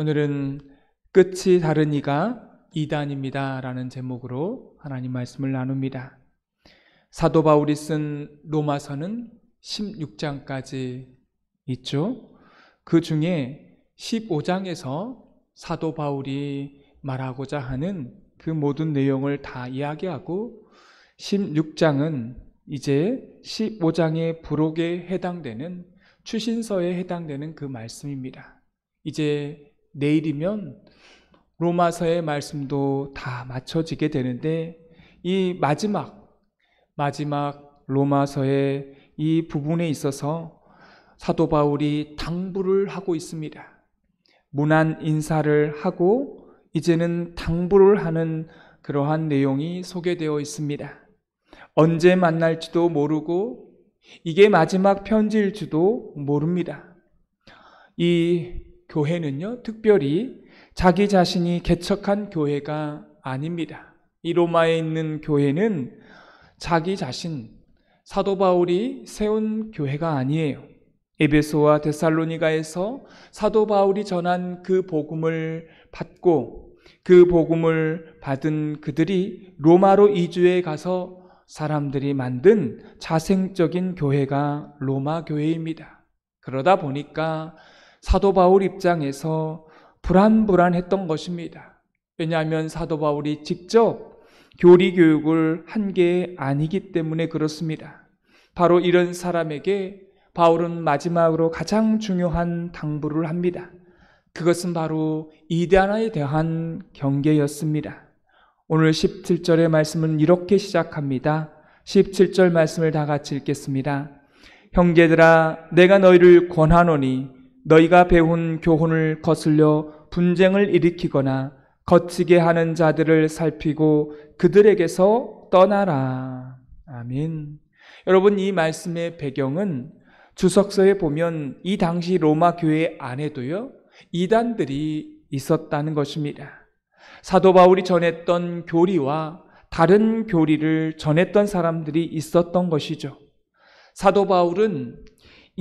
오늘은 끝이 다른 이가 이단입니다 라는 제목으로 하나님 말씀을 나눕니다. 사도 바울이 쓴 로마서는 16장까지 있죠. 그 중에 15장에서 사도 바울이 말하고자 하는 그 모든 내용을 다 이야기하고 16장은 이제 15장의 부록에 해당되는 추신서에 해당되는 그 말씀입니다. 이제 내일이면 로마서의 말씀도 다 맞춰지게 되는데 이 마지막 로마서의 이 부분에 있어서 사도 바울이 당부를 하고 있습니다. 문안 인사를 하고 이제는 당부를 하는 그러한 내용이 소개되어 있습니다. 언제 만날지도 모르고 이게 마지막 편지일지도 모릅니다. 이 교회는요, 특별히 자기 자신이 개척한 교회가 아닙니다. 이 로마에 있는 교회는 자기 자신, 사도 바울이 세운 교회가 아니에요. 에베소와 데살로니가에서 사도 바울이 전한 그 복음을 받고 그 복음을 받은 그들이 로마로 이주해 가서 사람들이 만든 자생적인 교회가 로마 교회입니다. 그러다 보니까 사도 바울 입장에서 불안했던 것입니다. 왜냐하면 사도 바울이 직접 교리 교육을 한 게 아니기 때문에 그렇습니다. 바로 이런 사람에게 바울은 마지막으로 가장 중요한 당부를 합니다. 그것은 바로 이단에 대한 경계였습니다. 오늘 17절의 말씀은 이렇게 시작합니다. 17절 말씀을 다 같이 읽겠습니다. 형제들아, 내가 너희를 권하노니 너희가 배운 교훈을 거슬려 분쟁을 일으키거나 거치게 하는 자들을 살피고 그들에게서 떠나라. 아멘. 여러분, 이 말씀의 배경은 주석서에 보면 이 당시 로마 교회 안에도요, 이단들이 있었다는 것입니다. 사도 바울이 전했던 교리와 다른 교리를 전했던 사람들이 있었던 것이죠. 사도 바울은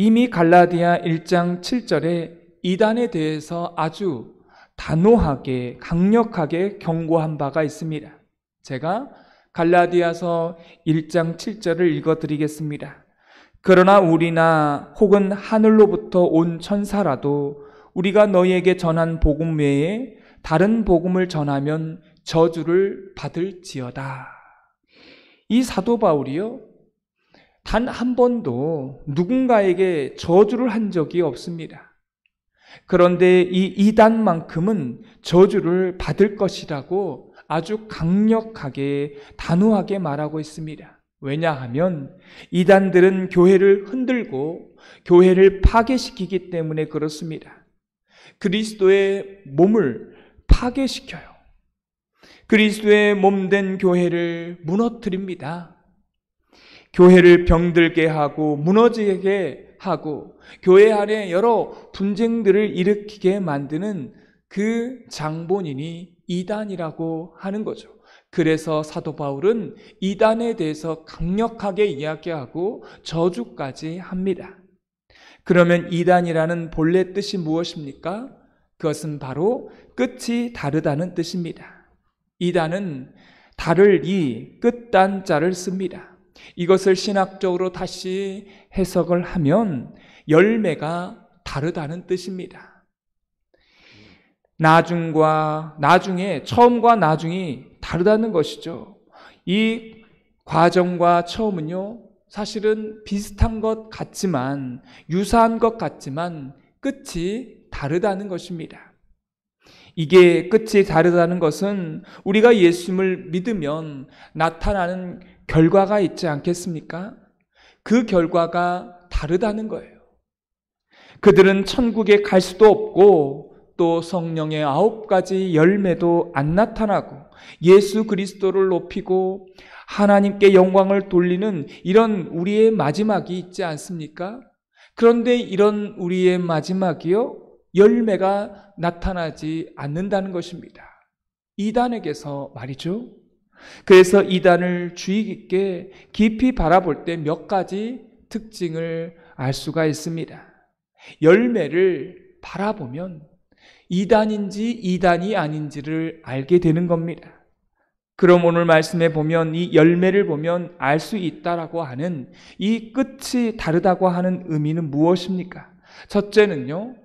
이미 갈라디아 1장 7절에 이단에 대해서 아주 단호하게 강력하게 경고한 바가 있습니다. 제가 갈라디아서 1장 7절을 읽어드리겠습니다. 그러나 우리나 혹은 하늘로부터 온 천사라도 우리가 너희에게 전한 복음 외에 다른 복음을 전하면 저주를 받을지어다. 이 사도 바울이요, 단 한 번도 누군가에게 저주를 한 적이 없습니다. 그런데 이 이단만큼은 저주를 받을 것이라고 아주 강력하게 단호하게 말하고 있습니다. 왜냐하면 이단들은 교회를 흔들고 교회를 파괴시키기 때문에 그렇습니다. 그리스도의 몸을 파괴시켜요. 그리스도의 몸된 교회를 무너뜨립니다. 교회를 병들게 하고 무너지게 하고 교회 안에 여러 분쟁들을 일으키게 만드는 그 장본인이 이단이라고 하는 거죠. 그래서 사도 바울은 이단에 대해서 강력하게 이야기하고 저주까지 합니다. 그러면 이단이라는 본래 뜻이 무엇입니까? 그것은 바로 끝이 다르다는 뜻입니다. 이단은 다를 이 끝단자를 씁니다. 이것을 신학적으로 다시 해석을 하면 열매가 다르다는 뜻입니다. 나중에 처음과 나중이 다르다는 것이죠. 이 과정과 처음은요, 사실은 비슷한 것 같지만, 유사한 것 같지만 끝이 다르다는 것입니다. 이게 끝이 다르다는 것은 우리가 예수님을 믿으면 나타나는 결과가 있지 않겠습니까? 그 결과가 다르다는 거예요. 그들은 천국에 갈 수도 없고 또 성령의 9가지 열매도 안 나타나고 예수 그리스도를 높이고 하나님께 영광을 돌리는 이런 우리의 마지막이 있지 않습니까? 그런데 이런 우리의 마지막이요, 열매가 나타나지 않는다는 것입니다. 이단에게서 말이죠. 그래서 이단을 주의 깊게 깊이 바라볼 때 몇 가지 특징을 알 수가 있습니다. 열매를 바라보면 이단인지 이단이 아닌지를 알게 되는 겁니다. 그럼 오늘 말씀에 보면 이 열매를 보면 알 수 있다라고 하는 이 끝이 다르다고 하는 의미는 무엇입니까? 첫째는요,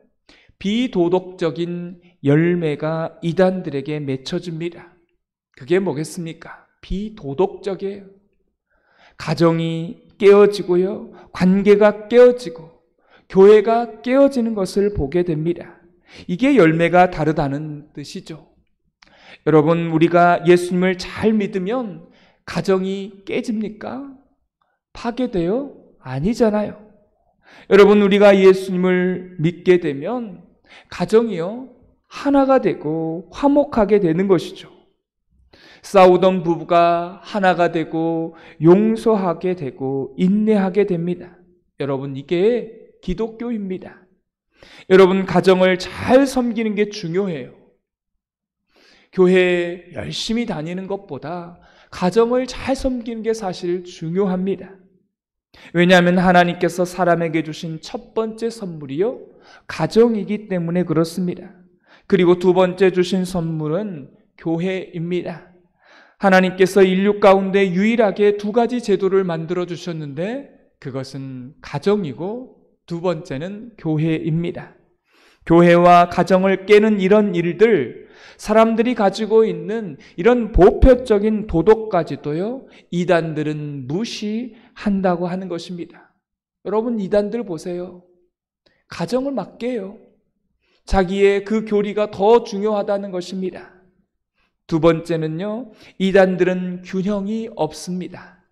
비도덕적인 열매가 이단들에게 맺혀집니다. 그게 뭐겠습니까? 비도덕적이에요. 가정이 깨어지고요, 관계가 깨어지고 교회가 깨어지는 것을 보게 됩니다. 이게 열매가 다르다는 뜻이죠. 여러분, 우리가 예수님을 잘 믿으면 가정이 깨집니까? 파괴돼요? 아니잖아요. 여러분, 우리가 예수님을 믿게 되면 가정이요, 하나가 되고 화목하게 되는 것이죠. 싸우던 부부가 하나가 되고 용서하게 되고 인내하게 됩니다. 여러분, 이게 기독교입니다. 여러분, 가정을 잘 섬기는 게 중요해요. 교회 열심히 다니는 것보다 가정을 잘 섬기는 게 사실 중요합니다. 왜냐하면 하나님께서 사람에게 주신 첫 번째 선물이요, 가정이기 때문에 그렇습니다. 그리고 두 번째 주신 선물은 교회입니다. 하나님께서 인류 가운데 유일하게 두 가지 제도를 만들어 주셨는데 그것은 가정이고 두 번째는 교회입니다. 교회와 가정을 깨는 이런 일들, 사람들이 가지고 있는 이런 보편적인 도덕까지도요, 이단들은 무시한다고 하는 것입니다. 여러분, 이단들 보세요. 가정을 막 깨요. 자기의 그 교리가 더 중요하다는 것입니다. 두 번째는요, 이단들은 균형이 없습니다.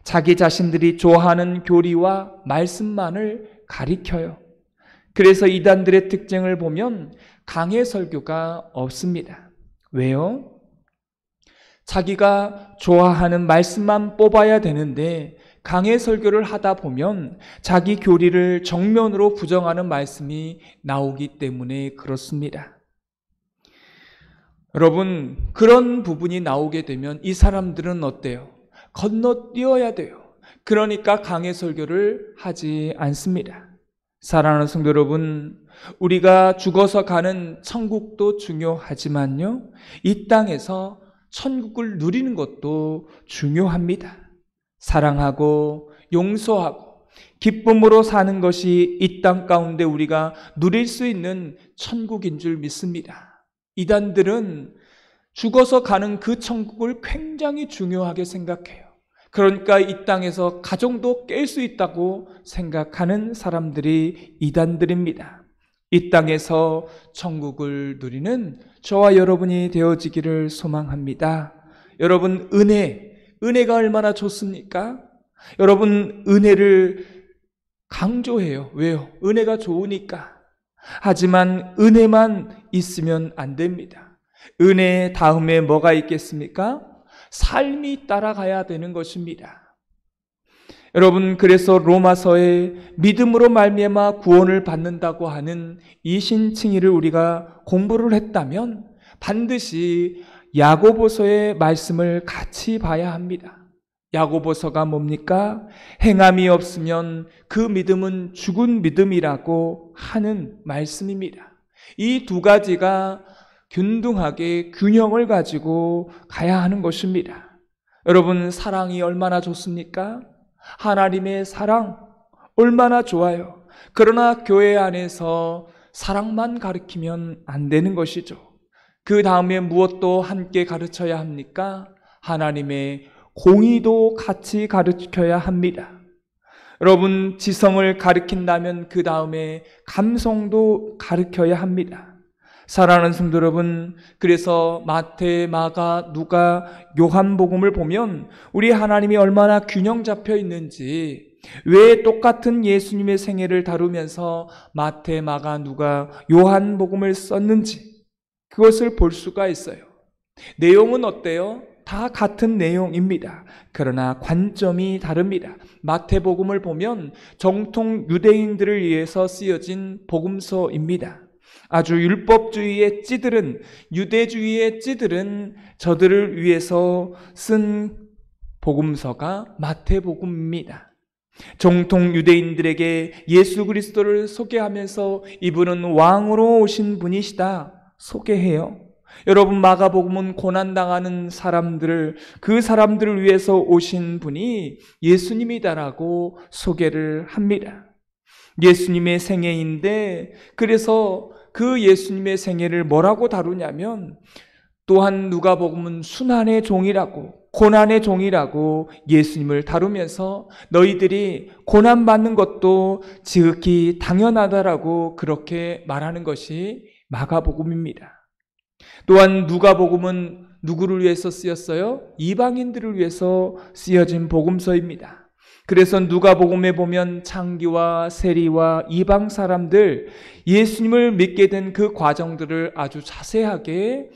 자기 자신들이 좋아하는 교리와 말씀만을 가리켜요. 그래서 이단들의 특징을 보면 강해 설교가 없습니다. 왜요? 자기가 좋아하는 말씀만 뽑아야 되는데 강해 설교를 하다 보면 자기 교리를 정면으로 부정하는 말씀이 나오기 때문에 그렇습니다. 여러분, 그런 부분이 나오게 되면 이 사람들은 어때요? 건너뛰어야 돼요. 그러니까 강해 설교를 하지 않습니다. 사랑하는 성도 여러분, 우리가 죽어서 가는 천국도 중요하지만요, 이 땅에서 천국을 누리는 것도 중요합니다. 사랑하고 용서하고 기쁨으로 사는 것이 이 땅 가운데 우리가 누릴 수 있는 천국인 줄 믿습니다. 이단들은 죽어서 가는 그 천국을 굉장히 중요하게 생각해요. 그러니까 이 땅에서 가정도 깰 수 있다고 생각하는 사람들이 이단들입니다. 이 땅에서 천국을 누리는 저와 여러분이 되어지기를 소망합니다. 여러분, 은혜가 얼마나 좋습니까? 여러분, 은혜를 강조해요. 왜요? 은혜가 좋으니까. 하지만 은혜만 있으면 안 됩니다. 은혜 다음에 뭐가 있겠습니까? 삶이 따라가야 되는 것입니다. 여러분, 그래서 로마서에 믿음으로 말미암아 구원을 받는다고 하는 이 신칭의를 우리가 공부를 했다면 반드시 야고보서의 말씀을 같이 봐야 합니다. 야고보서가 뭡니까? 행함이 없으면 그 믿음은 죽은 믿음이라고 하는 말씀입니다. 이 두 가지가 균등하게 균형을 가지고 가야 하는 것입니다. 여러분, 사랑이 얼마나 좋습니까? 하나님의 사랑 얼마나 좋아요. 그러나 교회 안에서 사랑만 가르치면 안 되는 것이죠. 그 다음에 무엇도 함께 가르쳐야 합니까? 하나님의 공의도 같이 가르쳐야 합니다. 여러분, 지성을 가르친다면 그 다음에 감성도 가르쳐야 합니다. 사랑하는 성도 여러분, 그래서 마태, 마가, 누가, 요한복음을 보면 우리 하나님이 얼마나 균형 잡혀 있는지, 왜 똑같은 예수님의 생애를 다루면서 마태, 마가, 누가, 요한복음을 썼는지 그것을 볼 수가 있어요. 내용은 어때요? 다 같은 내용입니다. 그러나 관점이 다릅니다. 마태복음을 보면 정통 유대인들을 위해서 쓰여진 복음서입니다. 아주 율법주의의 찌들은, 유대주의의 찌들은 저들을 위해서 쓴 복음서가 마태복음입니다. 정통 유대인들에게 예수 그리스도를 소개하면서 이분은 왕으로 오신 분이시다 소개해요. 여러분, 마가복음은 고난당하는 사람들을, 그 사람들을 위해서 오신 분이 예수님이다라고 소개를 합니다. 예수님의 생애인데, 그래서 그 예수님의 생애를 뭐라고 다루냐면, 또한 누가복음은 순환의 종이라고, 고난의 종이라고 예수님을 다루면서 너희들이 고난받는 것도 지극히 당연하다라고 그렇게 말하는 것이 마가복음입니다. 또한 누가복음은 누구를 위해서 쓰였어요? 이방인들을 위해서 쓰여진 복음서입니다. 그래서 누가복음에 보면 창기와 세리와 이방 사람들, 예수님을 믿게 된 그 과정들을 아주 자세하게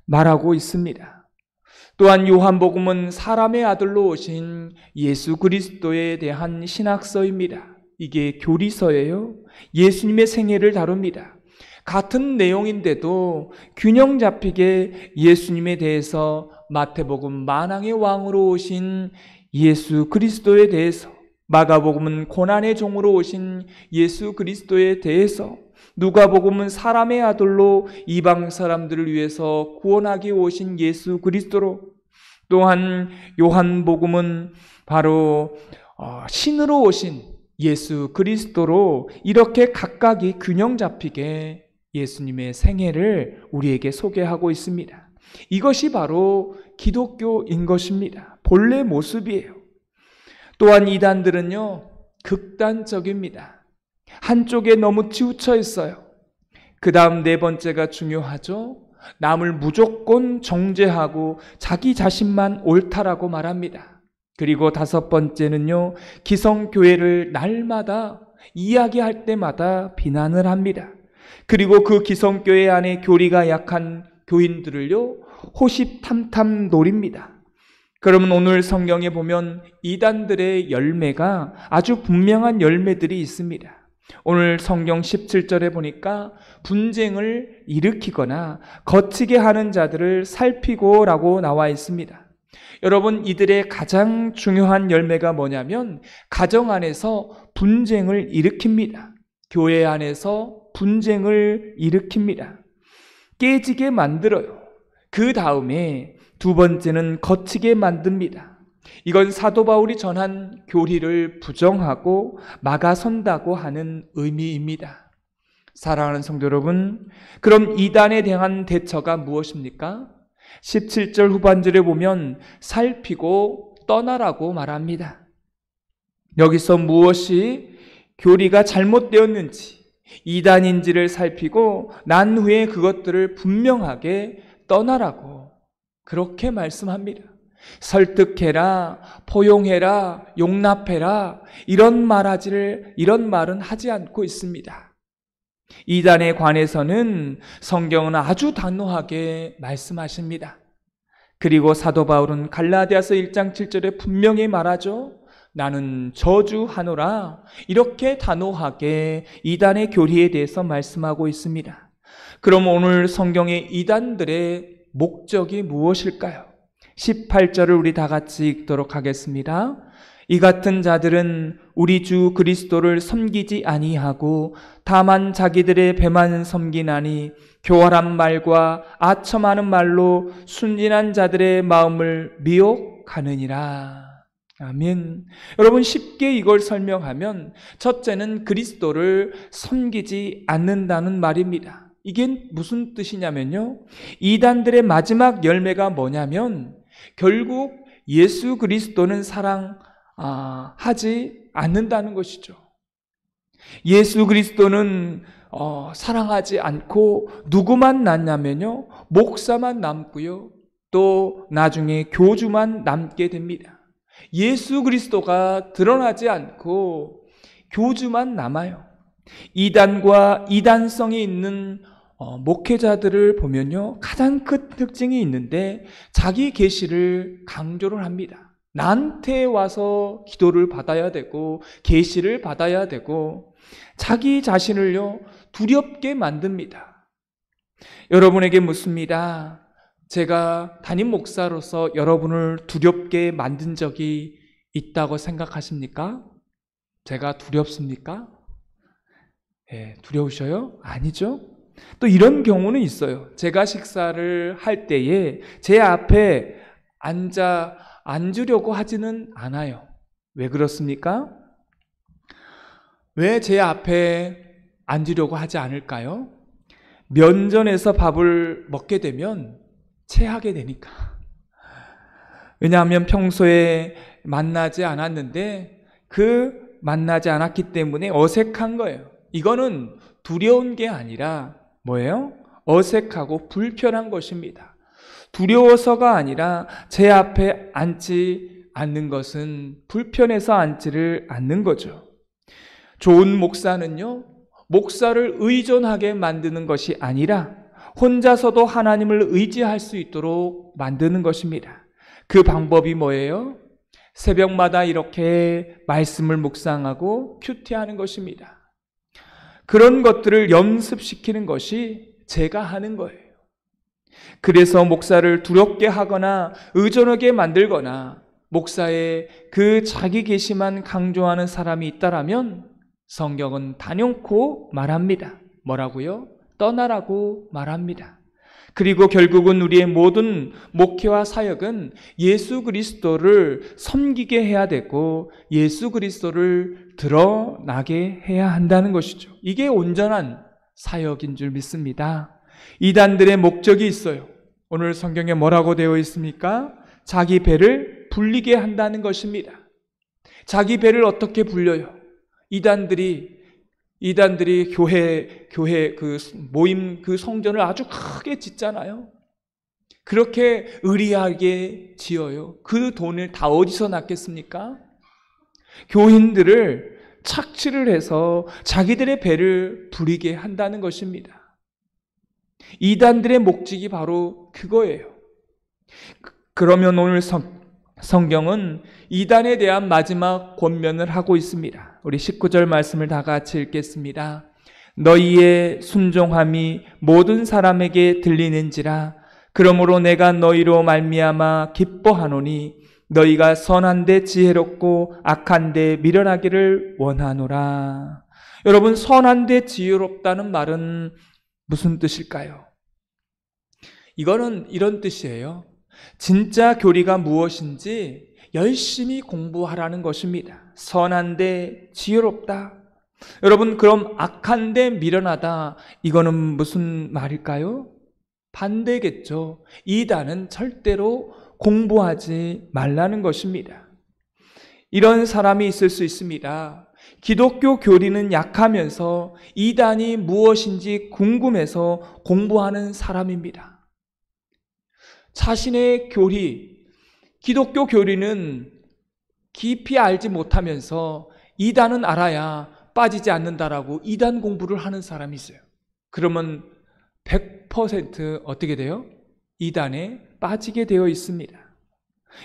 말하고 있습니다. 또한 요한복음은 사람의 아들로 오신 예수 그리스도에 대한 신학서입니다. 이게 교리서예요. 예수님의 생애를 다룹니다. 같은 내용인데도 균형 잡히게 예수님에 대해서 마태복음 만왕의 왕으로 오신 예수 그리스도에 대해서, 마가복음은 고난의 종으로 오신 예수 그리스도에 대해서, 누가복음은 사람의 아들로 이방 사람들을 위해서 구원하기 오신 예수 그리스도로, 또한 요한복음은 바로 신으로 오신 예수 그리스도로, 이렇게 각각이 균형 잡히게 예수님의 생애를 우리에게 소개하고 있습니다. 이것이 바로 기독교인 것입니다. 본래 모습이에요. 또한 이단들은요, 극단적입니다. 한쪽에 너무 치우쳐 있어요. 그 다음 네 번째가 중요하죠. 남을 무조건 정죄하고 자기 자신만 옳다라고 말합니다. 그리고 다섯 번째는요, 기성교회를 날마다 이야기할 때마다 비난을 합니다. 그리고 그 기성교회 안에 교리가 약한 교인들을요, 호시탐탐 노립니다. 그러면 오늘 성경에 보면 이단들의 열매가 아주 분명한 열매들이 있습니다. 오늘 성경 17절에 보니까 분쟁을 일으키거나 거치게 하는 자들을 살피고 라고 나와 있습니다. 여러분, 이들의 가장 중요한 열매가 뭐냐면 가정 안에서 분쟁을 일으킵니다. 교회 안에서 분쟁을 일으킵니다. 깨지게 만들어요. 그 다음에 두 번째는 거치게 만듭니다. 이건 사도 바울이 전한 교리를 부정하고 막아선다고 하는 의미입니다. 사랑하는 성도 여러분, 그럼 이단에 대한 대처가 무엇입니까? 17절 후반절에 보면 살피고 떠나라고 말합니다. 여기서 무엇이 교리가 잘못되었는지, 이단인지를 살피고 난 후에 그것들을 분명하게 떠나라고 그렇게 말씀합니다. 설득해라, 포용해라, 용납해라, 이런 말은 하지 않고 있습니다. 이단에 관해서는 성경은 아주 단호하게 말씀하십니다. 그리고 사도 바울은 갈라디아서 1장 7절에 분명히 말하죠. 나는 저주하노라, 이렇게 단호하게 이단의 교리에 대해서 말씀하고 있습니다. 그럼 오늘 성경의 이단들의 목적이 무엇일까요? 18절을 우리 다 같이 읽도록 하겠습니다. 이 같은 자들은 우리 주 그리스도를 섬기지 아니하고 다만 자기들의 배만 섬기나니 교활한 말과 아첨하는 말로 순진한 자들의 마음을 미혹하느니라. 아멘. 여러분, 쉽게 이걸 설명하면 첫째는 그리스도를 섬기지 않는다는 말입니다. 이게 무슨 뜻이냐면요, 이단들의 마지막 열매가 뭐냐면 결국 예수 그리스도는 사랑하지 않는다는 것이죠. 예수 그리스도는 사랑하지 않고 누구만 남냐면요, 목사만 남고요, 또 나중에 교주만 남게 됩니다. 예수 그리스도가 드러나지 않고 교주만 남아요. 이단과 이단성이 있는 목회자들을 보면요, 가장 큰 특징이 있는데 자기 계시를 강조를 합니다. 나한테 와서 기도를 받아야 되고 계시를 받아야 되고 자기 자신을요 두렵게 만듭니다. 여러분에게 묻습니다. 제가 담임 목사로서 여러분을 두렵게 만든 적이 있다고 생각하십니까? 제가 두렵습니까? 두려우셔요? 아니죠. 또 이런 경우는 있어요. 제가 식사를 할 때에 제 앞에 앉으려고 하지는 않아요. 왜 그렇습니까? 왜 제 앞에 앉으려고 하지 않을까요? 면전에서 밥을 먹게 되면 체하게 되니까. 왜냐하면 평소에 만나지 않았는데 만나지 않았기 때문에 어색한 거예요. 이거는 두려운 게 아니라 뭐예요? 어색하고 불편한 것입니다. 두려워서가 아니라 제 앞에 앉지 않는 것은 불편해서 앉지를 않는 거죠. 좋은 목사는요, 목사를 의존하게 만드는 것이 아니라 혼자서도 하나님을 의지할 수 있도록 만드는 것입니다. 그 방법이 뭐예요? 새벽마다 이렇게 말씀을 묵상하고 큐티하는 것입니다. 그런 것들을 연습시키는 것이 제가 하는 거예요. 그래서 목사를 두렵게 하거나 의존하게 만들거나 목사의 그 자기 계시만 강조하는 사람이 있다라면 성경은 단연코 말합니다. 뭐라고요? 떠나라고 말합니다. 그리고 결국은 우리의 모든 목회와 사역은 예수 그리스도를 섬기게 해야 되고 예수 그리스도를 드러나게 해야 한다는 것이죠. 이게 온전한 사역인 줄 믿습니다. 이단들의 목적이 있어요. 오늘 성경에 뭐라고 되어 있습니까? 자기 배를 불리게 한다는 것입니다. 자기 배를 어떻게 불려요? 이단들이 교회 그 모임 그 성전을 아주 크게 짓잖아요. 그렇게 의리하게 지어요. 그 돈을 다 어디서 났겠습니까? 교인들을 착취를 해서 자기들의 배를 부리게 한다는 것입니다. 이단들의 목적이 바로 그거예요. 그러면 오늘 성경은 이단에 대한 마지막 권면을 하고 있습니다. 우리 19절 말씀을 다 같이 읽겠습니다. 너희의 순종함이 모든 사람에게 들리는지라. 그러므로 내가 너희로 말미암아 기뻐하노니 너희가 선한데 지혜롭고 악한데 미련하기를 원하노라. 여러분, 선한데 지혜롭다는 말은 무슨 뜻일까요? 이거는 이런 뜻이에요. 진짜 교리가 무엇인지 열심히 공부하라는 것입니다. 선한데 지혜롭다. 여러분, 그럼 악한데 미련하다, 이거는 무슨 말일까요? 반대겠죠. 이단은 절대로 공부하지 말라는 것입니다. 이런 사람이 있을 수 있습니다. 기독교 교리는 약하면서 이단이 무엇인지 궁금해서 공부하는 사람입니다. 자신의 교리, 기독교 교리는 깊이 알지 못하면서 이단은 알아야 빠지지 않는다라고 이단 공부를 하는 사람이 있어요. 그러면 100% 어떻게 돼요? 이단에 빠지게 되어 있습니다.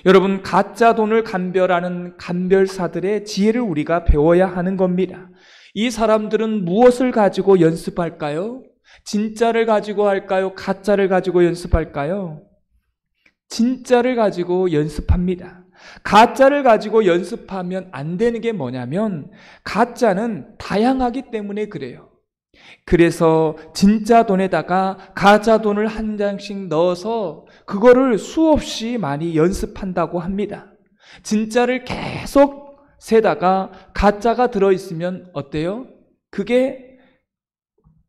여러분, 가짜 돈을 감별하는 감별사들의 지혜를 우리가 배워야 하는 겁니다. 이 사람들은 무엇을 가지고 연습할까요? 진짜를 가지고 할까요? 가짜를 가지고 연습할까요? 진짜를 가지고 연습합니다. 가짜를 가지고 연습하면 안 되는 게 뭐냐면 가짜는 다양하기 때문에 그래요. 그래서 진짜 돈에다가 가짜 돈을 한 장씩 넣어서 그거를 수없이 많이 연습한다고 합니다. 진짜를 계속 세다가 가짜가 들어있으면 어때요? 그게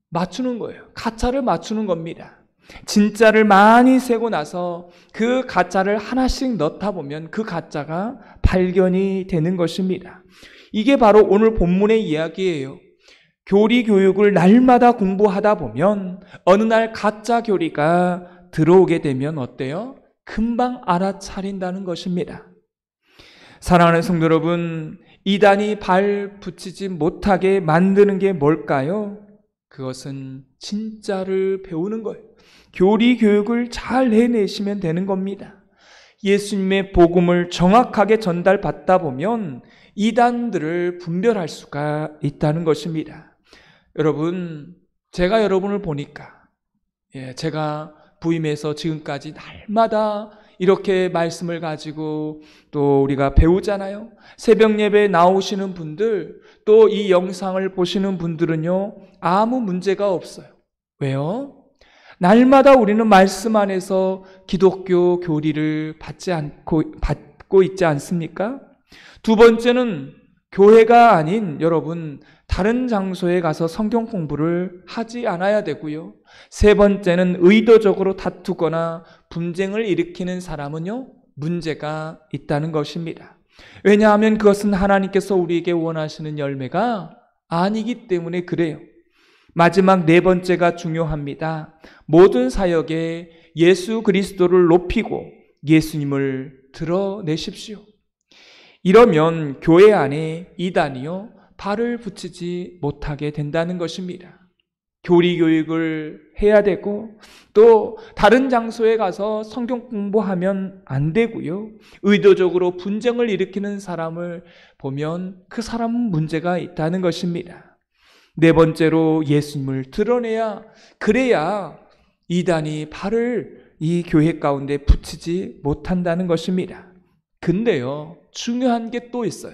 맞추는 거예요. 가짜를 맞추는 겁니다. 진짜를 많이 세고 나서 그 가짜를 하나씩 넣다 보면 그 가짜가 발견이 되는 것입니다. 이게 바로 오늘 본문의 이야기예요. 교리 교육을 날마다 공부하다 보면 어느 날 가짜 교리가 들어오게 되면 어때요? 금방 알아차린다는 것입니다. 사랑하는 성도 여러분, 이단이 발 붙이지 못하게 만드는 게 뭘까요? 그것은 진짜를 배우는 거예요. 교리 교육을 잘 해내시면 되는 겁니다. 예수님의 복음을 정확하게 전달받다 보면 이단들을 분별할 수가 있다는 것입니다. 여러분, 제가 여러분을 보니까 제가 부임해서 지금까지 날마다 이렇게 말씀을 가지고 또 우리가 배우잖아요. 새벽 예배에 나오시는 분들, 또 이 영상을 보시는 분들은요, 아무 문제가 없어요. 왜요? 날마다 우리는 말씀 안에서 기독교 교리를 받고 있지 않습니까? 두 번째는 교회가 아닌 여러분, 다른 장소에 가서 성경 공부를 하지 않아야 되고요. 세 번째는 의도적으로 다투거나 분쟁을 일으키는 사람은요, 문제가 있다는 것입니다. 왜냐하면 그것은 하나님께서 우리에게 원하시는 열매가 아니기 때문에 그래요. 마지막 네 번째가 중요합니다. 모든 사역에 예수 그리스도를 높이고 예수님을 드러내십시오. 이러면 교회 안에 이단이요, 발을 붙이지 못하게 된다는 것입니다. 교리 교육을 해야 되고 또 다른 장소에 가서 성경 공부하면 안 되고요. 의도적으로 분쟁을 일으키는 사람을 보면 그 사람은 문제가 있다는 것입니다. 네 번째로 예수님을 드러내야, 그래야 이단이 발을 이 교회 가운데 붙이지 못한다는 것입니다. 근데요, 중요한 게 또 있어요.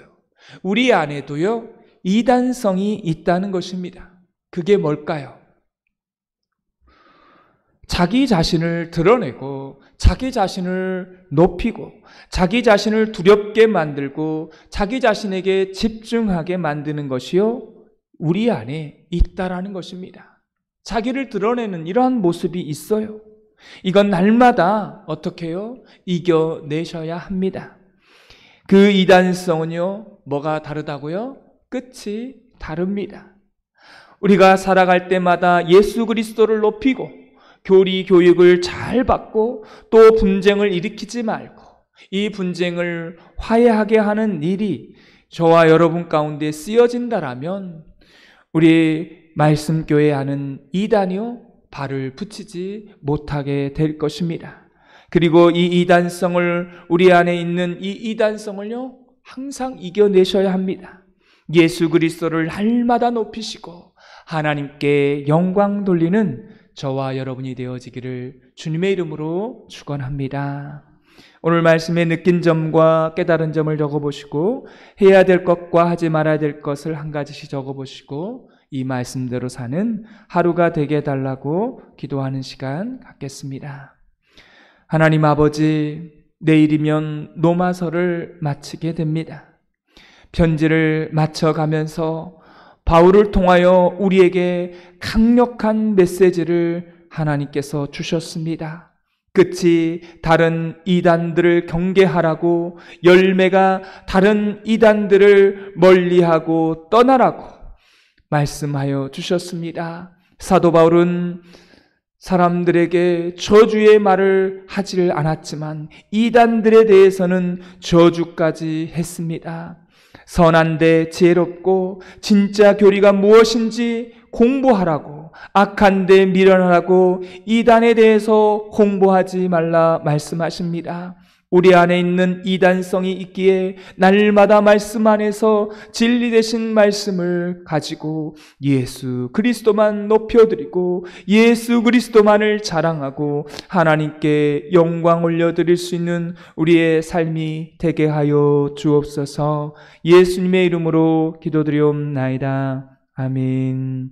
우리 안에도요, 이단성이 있다는 것입니다. 그게 뭘까요? 자기 자신을 드러내고 자기 자신을 높이고 자기 자신을 두렵게 만들고 자기 자신에게 집중하게 만드는 것이요, 우리 안에 있다라는 것입니다. 자기를 드러내는 이러한 모습이 있어요. 이건 날마다 어떻게 해요? 이겨내셔야 합니다. 그 이단성은요, 뭐가 다르다고요? 끝이 다릅니다. 우리가 살아갈 때마다 예수 그리스도를 높이고 교리 교육을 잘 받고 또 분쟁을 일으키지 말고 이 분쟁을 화해하게 하는 일이 저와 여러분 가운데 쓰여진다라면 우리 말씀교회 하는 이단이요, 발을 붙이지 못하게 될 것입니다. 그리고 이 이단성을, 우리 안에 있는 이 이단성을요, 항상 이겨내셔야 합니다. 예수 그리스도를 날마다 높이시고 하나님께 영광 돌리는 저와 여러분이 되어지기를 주님의 이름으로 축원합니다. 오늘 말씀에 느낀 점과 깨달은 점을 적어보시고 해야 될 것과 하지 말아야 될 것을 한 가지씩 적어보시고 이 말씀대로 사는 하루가 되게 해달라고 기도하는 시간 갖겠습니다. 하나님 아버지, 내일이면 노마서를 마치게 됩니다. 편지를 마쳐가면서 바울을 통하여 우리에게 강력한 메시지를 하나님께서 주셨습니다. 끝이 다른 이단들을 경계하라고, 열매가 다른 이단들을 멀리하고 떠나라고 말씀하여 주셨습니다. 사도 바울은 사람들에게 저주의 말을 하지를 않았지만 이단들에 대해서는 저주까지 했습니다. 선한데 지혜롭고 진짜 교리가 무엇인지 공부하라고, 악한데 미련하라고 이단에 대해서 공부하지 말라 말씀하십니다. 우리 안에 있는 이단성이 있기에 날마다 말씀 안에서 진리 되신 말씀을 가지고 예수 그리스도만 높여드리고 예수 그리스도만을 자랑하고 하나님께 영광 올려드릴 수 있는 우리의 삶이 되게 하여 주옵소서. 예수님의 이름으로 기도드리옵나이다. 아멘.